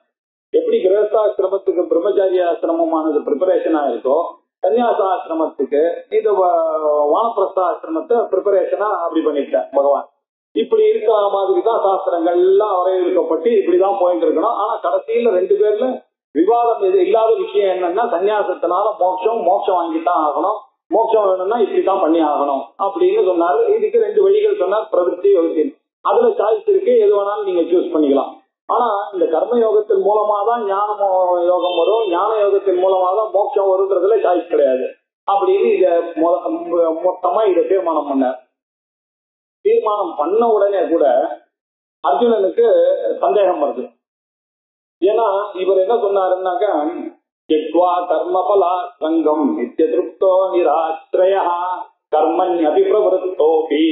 [SPEAKER 1] எப்படி கிரகஸ்தாசிரமத்துக்கு பிரம்மச்சாரிய ஆசிரமமானது ப்ரிப்பரேஷனா இருக்கோ சன்னியாச ஆசிரமத்துக்கு இந்த வானப்பிரஸ்த ஆசிரமத்தை ப்ரிப்பரேஷனா அப்படி பண்ணிட்டார் பகவான். இப்படி இருக்கிற மாதிரி தான் சாஸ்திரங்கள் எல்லாம் வரையறுக்கப்பட்டு இப்படிதான் போயிட்டு இருக்கணும். ஆனா கடைசியில ரெண்டு பேர்ல விவாதம் இது இல்லாத விஷயம் என்னன்னா சன்னியாசத்தினால மோட்சம் வாங்கித்தான் ஆகணும், மோட்சம் வேணும்னா இப்படித்தான் பண்ணி ஆகணும் அப்படின்னு சொன்னாரு. இதுக்கு ரெண்டு வழிகள் சொன்னார், பிரவருத்தி யோகத்தி. அதுல சாய்ஸ் இருக்கு, எது வேணாலும் நீங்க சூஸ் பண்ணிக்கலாம். ஆனா இந்த கர்ம யோகத்தின் மூலமா தான் ஞான யோகம் வரும், ஞான யோகத்தின் மூலமா தான் மோட்சம் வரும்ன்றதுல சாய்ஸ் கிடையாது அப்படின்னு இத மொத்தமா இதை தீர்மானம் பண்ணார். தீர்மானம் பண்ண உடனே கூட அர்ஜுனனுக்கு சந்தேகம் வருது. ஏன்னா இவர் என்ன சொன்னாருன்னாக்கா கர்மபலா சங்கம் நித்திய திருப்தோ நிராஸ்ரய கர்மன் அபிபிரவருத்தோபி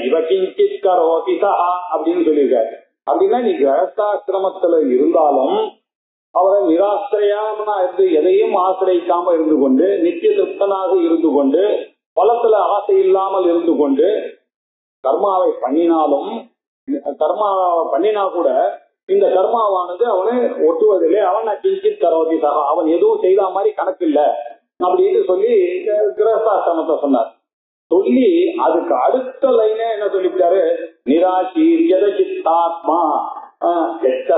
[SPEAKER 1] இவ கிஞ்சித் கரோபி சஹா அப்படின்னு சொல்லியிருக்காரு. அப்படின்னா நீ கிரகஸ்தாசிரமத்துல இருந்தாலும் அவரை நிராசிரியாமனா இருந்து எதையும் ஆசிரியிக்காம இருந்து கொண்டு நித்திய திருப்தனாக இருந்து கொண்டு பலத்துல ஆசை இல்லாமல் இருந்து கொண்டு கர்மாவை பண்ணினாலும் பண்ணினா கூட இந்த கர்மாவானது அவனை ஒட்டுவதில்லை. அவன் கிஞ்சித் கரோதி சகா, அவன் எதுவும் செய்த மாதிரி கணக்கு இல்லை அப்படின்னு சொல்லி கிரகஸ்தாசிரமத்தை சொன்னார். சொல்லி அதுக்கு அடுத்த லைனே என்ன சொல்லிவிட்டாரு, நிராசீரியத சித்தாத்மா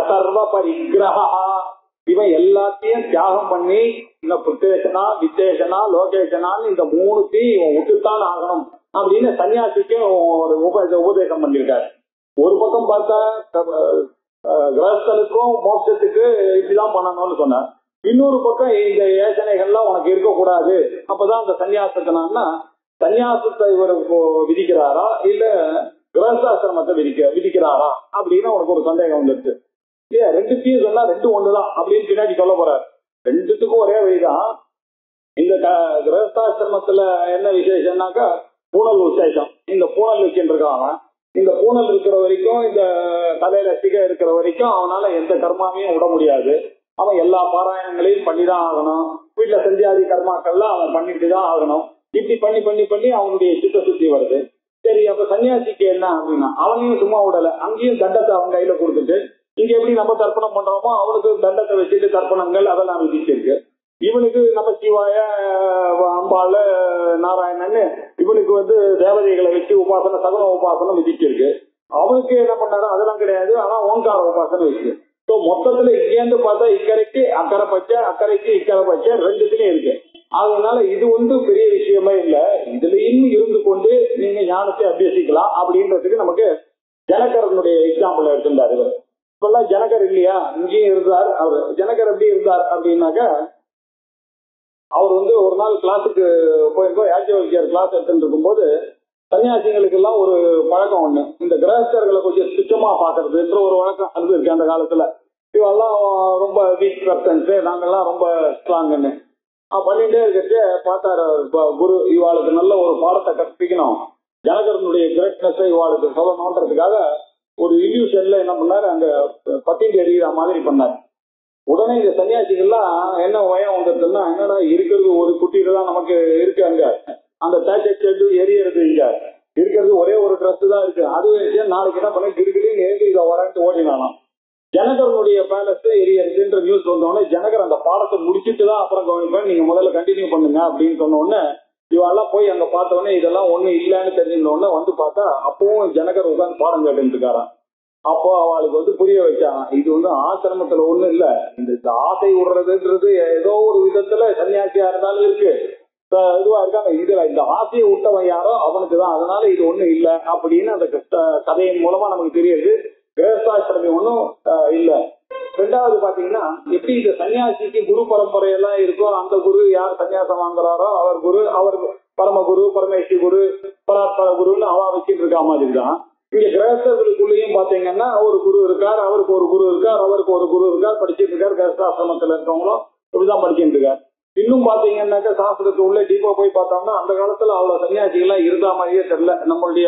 [SPEAKER 1] சர்வ பரிகிரஹா, இவன் எல்லாத்தையும் தியாகம் பண்ணி இந்த புத்தேஷனா வித்தேஷனா லோகேஷனான்னு இந்த மூணுத்தையும் இவன் விட்டுத்தான் ஆகணும் அப்படின்னு சன்னியாசிக்கு ஒரு உபதேசம் பண்ணியிருக்காரு. ஒரு பக்கம் பார்த்தா கிரகஸ்தனுக்கும் மோட்சத்துக்கு இப்படிதான் பண்ணணும்னு சொன்னார். இன்னொரு பக்கம் இந்த யோசனைகள்லாம் உனக்கு இருக்கக்கூடாது, அப்பதான் அந்த சன்னியாசத்தினா சன்னியாசத்தை இவர் விதிக்கிறாரா இல்ல கிரகஸ்தாசிரமத்தை விதிக்கிறாரா அப்படின்னு உனக்கு ஒரு சந்தேகம் வந்துருச்சு. இல்லையா? ரெண்டுத்தையும் சொன்னா ரெண்டும் ஒண்ணுதான் அப்படின்னு பின்னாடி சொல்ல போறாரு. ரெண்டுத்துக்கும் ஒரே வழிதான். இந்த கிரகஸ்தாசிரமத்துல என்ன விசேஷம்னாக்கா பூனல் விசேஷம். இந்த பூனல் வச்சுருக்கான். இந்த பூனல் இருக்கிற வரைக்கும் இந்த தலையில சிகை இருக்கிற வரைக்கும் அவனால எந்த கர்மாவையும் விட முடியாது. அவன் எல்லா பாராயணங்களையும் பண்ணிதான் ஆகணும். வீட்டுல சந்தியாதி கர்மாக்கள்லாம் அவன் பண்ணிட்டு தான் ஆகணும். இப்படி பண்ணி பண்ணி பண்ணி அவனுடைய சித்த சுத்தி வருது. சரி, அப்ப சன்னியாசிக்கு என்ன அப்படின்னா அவனையும் சும்மா விடல, அங்கேயும் தண்டத்தை அவன் கையில கொடுத்துட்டு இங்க எப்படி நம்ம தர்ப்பணம் பண்றோமோ அவனுக்கு தண்டத்தை வச்சுட்டு தர்ப்பணங்கள் அதெல்லாம் விதிச்சிருக்கு. இவனுக்கு நம்ம சிவாய அம்பாள நாராயணன்னு இவனுக்கு தேவதைகளை வச்சு உபாசனை சகுன உபாசனை விதிச்சிருக்கு. அவனுக்கு என்ன பண்ணாரு அதெல்லாம் கிடையாது. ஆனா ஓங்கார உபாசனை இருக்கு. ஸோ மொத்தத்துல இங்கேருந்து பார்த்தா இக்கரைக்கு அக்கறை பச்சை, அக்கறைக்கு இக்கரை பச்சை ரெண்டுத்துலயும் இருக்கு. அதனால இது பெரிய விஷயமே இல்லை. இதுலயும் இருந்து கொண்டு நீங்க ஞானத்தை அபியசிக்கலாம் அப்படின்றதுக்கு நமக்கு ஜனகரனுடைய எக்ஸாம்பிள் எடுத்திருந்தாரு. இப்பெல்லாம் ஜனகர் இல்லையா, இங்கேயும் இருந்தார். அவர் ஜனகர் எப்படி இருந்தார் அப்படின்னாக்கா அவர் ஒரு நாள் கிளாஸுக்கு போயிருந்தோம். யாஜ்ஞவல்கியர் கிளாஸ் எடுத்துட்டு இருக்கும்போது சன்னியாசிகளுக்கு எல்லாம் ஒரு பழக்கம் ஒண்ணு, இந்த கிரகஸ்தர்களை கொஞ்சம் துச்சமா பாக்குறதுன்ற ஒரு வழக்கம் அது இருக்கு அந்த காலத்துல. இவெல்லாம் ரொம்ப வீக் பர்சன்ஸ், நாங்கெல்லாம் ரொம்ப ஸ்ட்ராங்குன்னு பண்ணிட்டே இருக்கிறது பார்த்தாரு குரு. இவாளுக்கு நல்ல ஒரு பாடத்தை கற்பிக்கணும், ஜனகரனுடைய கிரேட்னஸ் இவாளுக்கு சொல்லணும்ன்றதுக்காக ஒரு இல்யூஷன்ல என்ன பண்ணாரு, அங்க பத்திட்டு எறிகிற மாதிரி பண்ணாரு. உடனே இந்த சன்னியாசிகள்லாம் என்ன வயம் வந்துருக்குன்னா, என்னடா இருக்கிறது ஒரு குட்டியில தான் நமக்கு இருக்கு, அங்க அந்த தேச்செட்டு எரியறது இங்க இருக்கிறது ஒரே ஒரு ட்ரெஸ் தான் இருக்கு, அதுவே நாளைக்கு என்ன பண்ண கிடுகிடுன்னு எழுதி இதை வரன்ட்டு ஓடினாலும் ஜனகரனுடைய பேலஸ் எரியறதுன்ற நியூஸ் வந்தோடனே ஜனகர் அந்த பாடத்தை முடிச்சுட்டு தான் அப்புறம் கவனிப்பேன், நீங்க முதல்ல கண்டினியூ பண்ணுங்க அப்படின்னு சொன்ன உடனே இவெல்லாம் போய் அங்க பார்த்த உடனே இதெல்லாம் ஒண்ணு இல்லைன்னு தெரிஞ்சுக்கணும்னு பார்த்தா அப்பவும் ஜனகர் உட்காந்து பாடம் கேட்டு இருக்காராம். அப்போ அவளுக்கு புரிய வச்சான், இது ஆசிரமத்துல ஒண்ணும் இல்ல, இந்த ஆசை விடுறதுன்றது ஏதோ ஒரு விதத்துல சன்னியாசியா இருந்தாலும் இருக்கு, இதுவா இருக்காங்க. இதுல இந்த ஆசையை விட்டவன் யாரோ அவனுக்குதான், அதனால இது ஒண்ணும் இல்லை அப்படின்னு அந்த கதையின் மூலமா நமக்கு தெரியுது. கிரகஸ்தாசிரமி ஒன்றும் இல்ல. ரெண்டாவது பாத்தீங்கன்னா, எப்படி இந்த சன்னியாசிக்கு குரு பரம்பரையெல்லாம் இருக்கோ, அந்த குரு யார் சன்னியாசம் வாங்குறாரோ அவர் குரு, அவர் பரமகுரு, பரமேஸ்வரி குரு, பராத்பர குருன்னு அவா வச்சுட்டு இருக்கா மாதிரி தான் இங்க கிரகஸ்தர்களுக்குள்ளேயும் பாத்தீங்கன்னா ஒரு குரு இருக்கார், அவருக்கு ஒரு குரு இருக்கார், அவருக்கு ஒரு குரு இருக்கார், படிச்சுட்டு இருக்காரு. கிரகஸ்தாசிரமத்துல இருக்கவங்களும் இப்படிதான் படிச்சுட்டு இருக்காரு. இன்னும் பாத்தீங்கன்னாக்கா சாஸ்திரத்து உள்ள டீப்பா போய் பார்த்தோம்னா அந்த காலத்துல அவ்வளவு சன்னியாசிகள்லாம் இருந்தா மாதிரியே தெரியல. நம்மளுடைய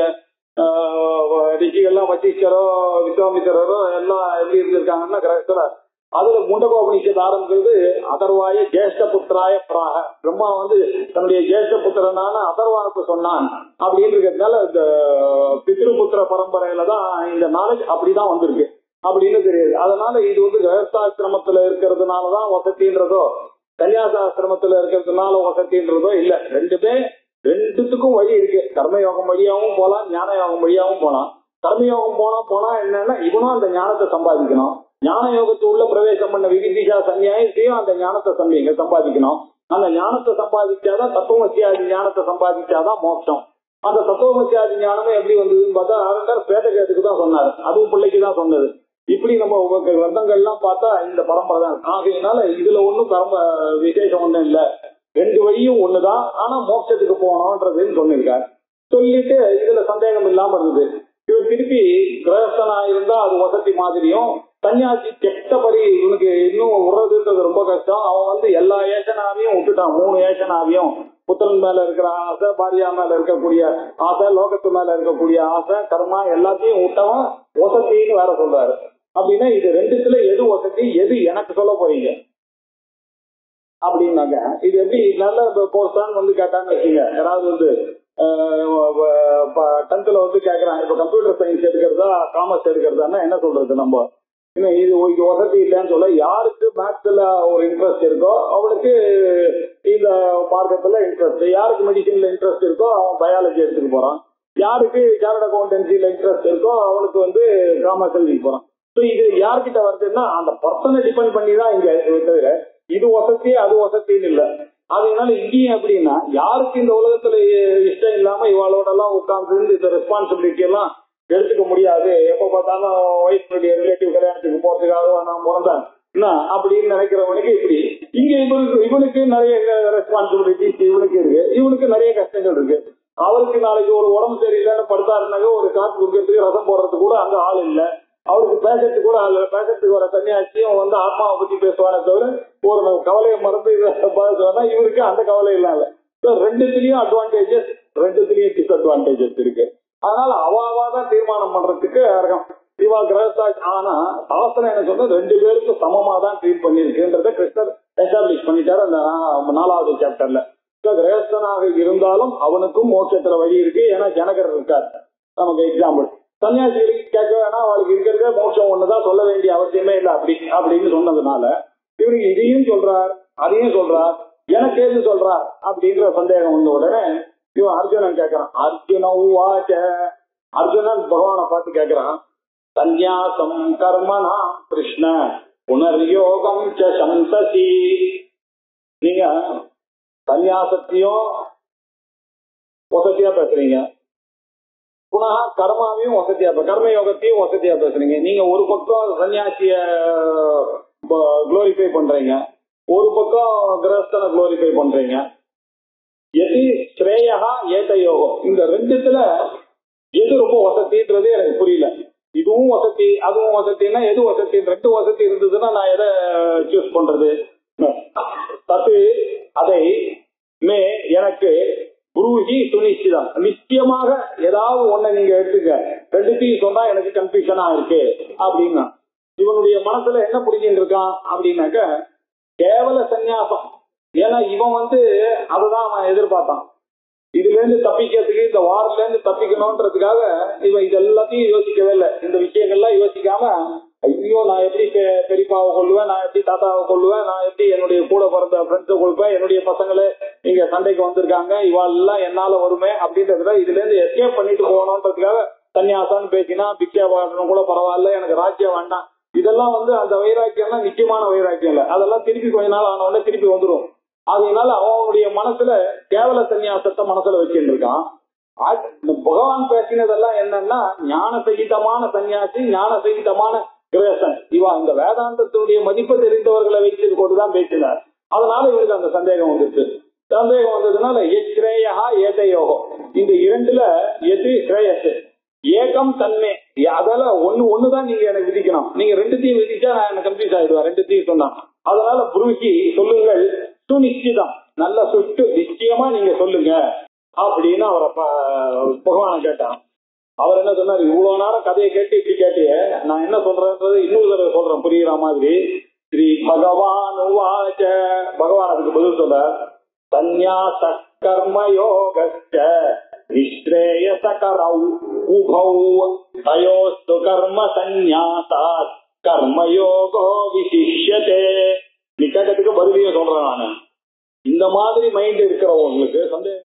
[SPEAKER 1] ரிஷிகள்லாம் வசிஷ்டரோ விஸ்வாமித்திரரோ எல்லாம் எப்படி இருந்திருக்காங்கன்னா கிரகஸ்தர. அதுல முண்டகோபனிஷத்து ஆரம்பிக்கிறது அதர்வாய ஜேஷ்ட புத்திராய பிராக. பிரம்மா வந்து தன்னுடைய ஜேஷ்ட புத்திரனான அதர்வாவுக்கு சொன்னான் அப்படின்னு இருக்கிறதுனால இந்த பித்ருபுத்திர பரம்பரையில தான் இந்த நாலேஜ் அப்படிதான் வந்திருக்கு அப்படின்னு தெரியுது. அதனால இது வந்து கிரகஸ்தாசிரமத்துல இருக்கிறதுனாலதான் வசதின்றதோ கன்னியாசாசிரமத்துல இருக்கிறதுனால வசதின்றதோ இல்ல. ரெண்டுத்துக்கும் வழி இருக்கு. கர்மயோகம் வழியாவும் போலாம், ஞான யோகம் வழியாவும் போலாம். கர்மயோகம் போனா என்னன்னா இவனும் அந்த ஞானத்தை சம்பாதிக்கணும். ஞான யோகத்து உள்ள பிரவேசம் பண்ண விகிதிஷா சன்னியாசியும் அந்த ஞானத்தை சம்பாதிக்கணும். அந்த ஞானத்தை சம்பாதிச்சாதான் தத்துவமசியாதி ஞானத்தை சம்பாதிச்சாதான் மோட்சம். அந்த தத்துவமசியாதி ஞானமே எப்படி வந்ததுன்னு பார்த்தா அரங்கர் பேட்டகேட்டுக்கு தான் சொன்னாரு, அதுவும் பிள்ளைக்கு தான் சொன்னது. இப்படி நம்ம கிரந்தங்கள்லாம் பார்த்தா இந்த பரம்பரை தான். ஆகையினால இதுல ஒன்றும் விசேஷம் ஒன்றும் இல்லை. ரெண்டு வழியும் ஒண்ணுதான், ஆனா மோட்சத்துக்கு போகணும்ன்றதுன்னு சொல்லியிருக்காரு. சொல்லிட்டு இதுல சந்தேகம் இல்லாம இருந்தது. இவர் திருப்பி கிரகஸ்தனா இருந்தா அது வசதி மாதிரியும், சன்னியாசி கெட்டபடி இவனுக்கு இன்னும் விடுறதுன்றது ரொம்ப கஷ்டம். அவன் வந்து எல்லா ஏசனாவையும் விட்டுட்டான். 3 ஏசனாவையும், புத்திரன் மேல இருக்கிற ஆசை, பாரியா மேல இருக்கக்கூடிய ஆசை, லோகத்து மேல இருக்கக்கூடிய ஆசை, கர்மா எல்லாத்தையும் விட்டவன் வசதின்னு வேற சொல்றாரு. அப்படின்னா இது ரெண்டுத்துல எது வசதி, எது எனக்கு சொல்ல போறீங்க அப்படின்னாங்க. இது எப்படி நல்ல கோர்ஸான்னு வந்து கேட்டான்னு வச்சுங்க. யாராவது வந்து 10th வந்து கேட்கறான், இப்ப கம்ப்யூட்டர் சயின்ஸ் எடுக்கிறதா காமர்ஸ் எடுக்கிறதான்னா என்ன சொல்றது நம்ம? இது வசதி இல்லைன்னு சொல்ல. யாருக்கு மேத்ஸ்ல ஒரு இன்ட்ரெஸ்ட் இருக்கோ அவனுக்கு இந்த மார்க்கத்துல இன்ட்ரெஸ்ட், யாருக்கு மெடிசின்ல இன்ட்ரெஸ்ட் இருக்கோ அவன் பயாலஜி எடுத்துட்டு போறான், யாருக்கு சார்ட் அக்கௌண்டன்சில இன்ட்ரெஸ்ட் இருக்கோ அவனுக்கு வந்து காமர்ஸ் எழுதிட்டு போறான். இது யார்கிட்ட வருதுன்னா அந்த பர்சனை டிபெண்ட் பண்ணி தான் இங்க தவிர இது வசதி அது வசதின்னு இல்லை. அதனால இங்கேயும் எப்படின்னா யாருக்கு இந்த உலகத்துல இஷ்டம் இல்லாம இவாளோட எல்லாம் உட்கார்ந்து இந்த ரெஸ்பான்சிபிலிட்டி எல்லாம் எடுத்துக்க முடியாது. எப்ப பார்த்தாலும் ஒய்ஃபுடைய ரிலேட்டிவ் கல்யாணத்துக்கு போறதுக்காக நான் பிறந்தேன் என்ன அப்படின்னு நினைக்கிறவனுக்கு இப்படி இங்க இவனுக்கு நிறைய ரெஸ்பான்சிபிலிட்டிஸ் இவனுக்கு இருக்கு, இவனுக்கு நிறைய கஷ்டங்கள் இருக்கு. அவருக்கு நாளைக்கு ஒரு உடம்பு சரியில்லைன்னு படுத்தாருனாக்க ஒரு காசு கொடுக்கறதுக்கு ரசம் போடுறதுக்கு கூட அங்க ஆள் இல்லை. அவருக்கு பேசுறதுக்கு கூட ஆள் இல்லை. பேசுறதுக்கு வர சன்னியாசியும் வந்து ஆத்மாவை பத்தி பேசுவானே தவிர ஒரு கவலையை மறந்து சொன்னா இவருக்கு அந்த கவலை எல்லாம் இல்லை. ரெண்டுத்திலயும் அட்வான்டேஜஸ், ரெண்டுத்திலயும் டிஸ்அட்வான்டேஜஸ் இருக்கு. அதனால அவாதான் தீர்மானம் பண்றதுக்கு இருக்கும். இவா கிரகஸ்தாசி. ஆனா சாஸ்திரம் என்ன சொன்னா 2 பேருக்கும் சமமா தான் ட்ரீட் பண்ணிருக்குன்றத கிருஷ்ணர் எஸ்டாப்ளிஷ் பண்ணிட்டாரு அந்த 4வது சாப்டர்ல. கிரகஸ்தனாக இருந்தாலும் அவனுக்கும் மோட்சத்துல வழி இருக்கு. ஏன்னா ஜனகர் இருக்காரு நமக்கு எக்ஸாம்பிள். சன்னியாசிகளுக்கு கேட்க வேணா, அவளுக்கு இருக்கிறத மோட்சம் ஒண்ணுதான், சொல்ல வேண்டிய அவசியமே இல்லை அப்படின்னு சொன்னதுனால இவனுக்கு இதையும் சொல்றார் அதையும் சொல்றார், எனக்கு எது சொல்றார் அப்படின்ற சந்தேகம் வந்த உடனே இவன் அர்ஜுனன் கேட்கறான். அர்ஜுனன் பகவானை பார்த்து கேட்கிறான், சந்நியாசம் கர்மனா கிருஷ்ண புனர்யோகம் சம்சசி. நீங்க சந்நியாசத்தையும் வசதியா பேசுறீங்க, புனः கர்மாவையும் வசதியா கர்மயோகத்தையும் வசதியா பேசுறீங்க. நீங்க ஒரு பக்கம் சன்னியாசிய குளோரிஃபை பண்றீங்க, ஒரு பக்கம் கிரகஸ்தனை குளோரிஃபை பண்றீங்க. எது ஸ்ரேயா ஏத யோகம், இந்த ரெண்டுத்துல எது ரொம்ப வசதின்றது எனக்கு புரியல. இதுவும் வசதி அதுவும் வசதினா எது வசதி? 2 வசதி இருந்ததுன்னா நான் எதை சூஸ் பண்றது? தத்து அதை மே எனக்கு குருஹி சுனிச்சிதம், நிச்சயமாக ஏதாவது ஒண்ணை நீங்க எடுத்துக்க, 2த்தையும் சொன்னா எனக்கு கன்ஃபியூஷனா இருக்கு அப்படின்னா. இவனுடைய மனசுல என்ன புரிஞ்சுட்டு இருக்கான் அப்படின்னாக்க கேவல சந்நியாசம். ஏன்னா இவன் வந்து அததான் அவன் எதிர்பார்த்தான். இதுல இருந்து தப்பிக்கிறதுக்கு, இந்த வார்ல இருந்து தப்பிக்கணும்ன்றதுக்காக இவன் இது எல்லாத்தையும் யோசிக்கவே இல்லை. இந்த விஷயங்கள்லாம் யோசிக்காம ஐயோ நான் எப்படி பெரியப்பாவை கொள்ளுவேன், நான் எப்படி தாத்தாவை கொள்ளுவேன், நான் எப்படி என்னுடைய கூட பிறந்த ஃப்ரெண்ட்ஸை கொள்வேன், என்னுடைய பசங்களே இங்க சண்டைக்கு வந்திருக்காங்க, இவாளெல்லாம் என்னால வருமே அப்படின்றதுல இதுல இருந்து எஸ்கேப் பண்ணிட்டு போகணும்ன்றதுக்காக சன்னியாசான்னு பேசினா பிக்ஷா பாடணும் கூட பரவாயில்ல, எனக்கு ராஜ்யம் வேண்டாம். இதெல்லாம் வந்து அந்த வைராக்கியம்னா நிச்சயமான வைராக்கியம் இல்லை. அதெல்லாம் திருப்பி கொஞ்ச நாள் ஆன உடனே திருப்பி வந்துடும். அதனால அவனுடைய மனசுல கேவல சந்நியாசத்தை மனசுல வச்சுட்டு இருக்கான். பகவான் பேசினதெல்லாம் என்னன்னா ஞான சகிதமான சன்னியாசி, ஞான சகிதமான கிரேசன். இவா இந்த வேதாந்தத்தினுடைய மதிப்பை தெரிந்தவர்களை வைத்து கொண்டுதான் பேசினார். அதனால இவருக்கு அந்த சந்தேகம் வந்துச்சு. சந்தேகம் வந்ததுனால எஸ்ரேயா ஏதையோகம், இந்த இரண்டுல எது ஸ்ரேயஸ் ஏகம் தன்மை, அதெல்லாம் ஒண்ணுதான் நீங்க எனக்கு விதிக்கணும். நீங்க ரெண்டுத்தையும் விதிச்சா நான் எனக்கு கன்ஃபியூஸ் ஆயிடுவேன். ரெண்டுத்தையும் சொன்னா அதனால புருகி சொல்லுங்கள் சுநிச்சிதம், நல்ல சுட்டு நிச்சயமா நீங்க சொல்லுங்க அப்படின்னு அவரை பகவான கேட்டான். அவர் என்ன சொன்னார், இவ்வளவு நேரம் கதையை கேட்டு இப்படி கேட்டிய, நான் என்ன சொல்றேன்றது இன்னொரு தடவை சொல்றேன் புரியுற மாதிரி. ஸ்ரீ பகவான் உவாச்ச, பகவான் அதுக்கு பதில் சொல்ற, சந்நியாச கர்மயோகஸ்ச நிஸ்ரேயசகரௌ உபௌ தயோஸ்து கர்ம சந்நியாசாத் கர்மயோகோ விசிஷ்யதே. நீ கேட்டதுக்கு பதிலையும் சொல்றேன் நானு. இந்த மாதிரி மைண்ட் இருக்கிறவங்களுக்கு சந்தேகம்